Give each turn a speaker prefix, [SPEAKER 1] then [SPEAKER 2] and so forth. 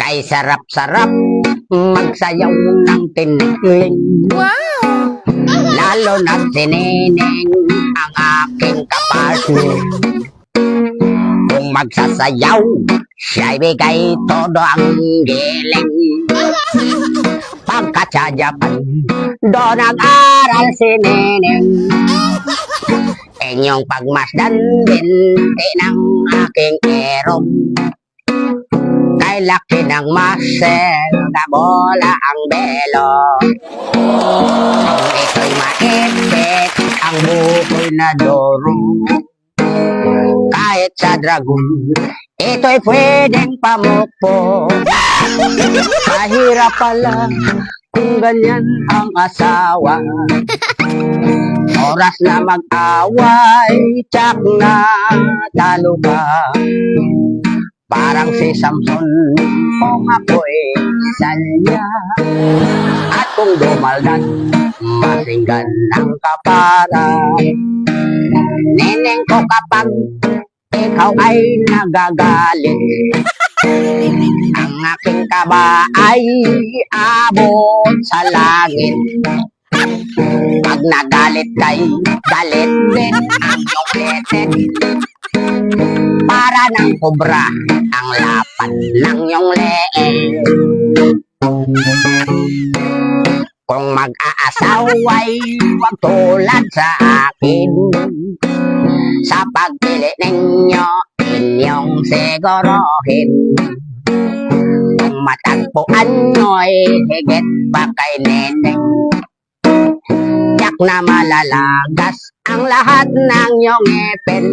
[SPEAKER 1] Kay sarap-sarap magsayaw ng tinigling.
[SPEAKER 2] Wow!
[SPEAKER 1] Lalo na sinineng ang aking kapartner. Kung magsasayaw, siya'y bigay todo ang giling. Pagkatsayapan, doon nag-aral si Neneng. Inyong pagmasdan din ng aking erong. Kay laki ng muscle na bola ang belo. Kung ito'y maipit, ang bukoy na doro. Kahit sa dragon, ito'y pwedeng pamupo. Mahirap pala kung ganyan ang asawa. Oras na mag-away, tsak na talo ka. Parang si Samson kung ako'y salya. At kung dumaldan, masinggan ang kapara. Neneng ko kapag ikaw ay nagagalit, ang aking kaba ay abot sa langit. Pag nagalit kay galit din ang iyong letet. Para ng kobra ang lapan ng iyong leeg. Kung mag-aasaway, huwag tulad sa akin. Sa pagpili ninyo, inyong sigurahin. Kung matagpuan nyo'y higit pa kay Neneng. Tiyak na malalagas ang lahat ng iyong ngipin.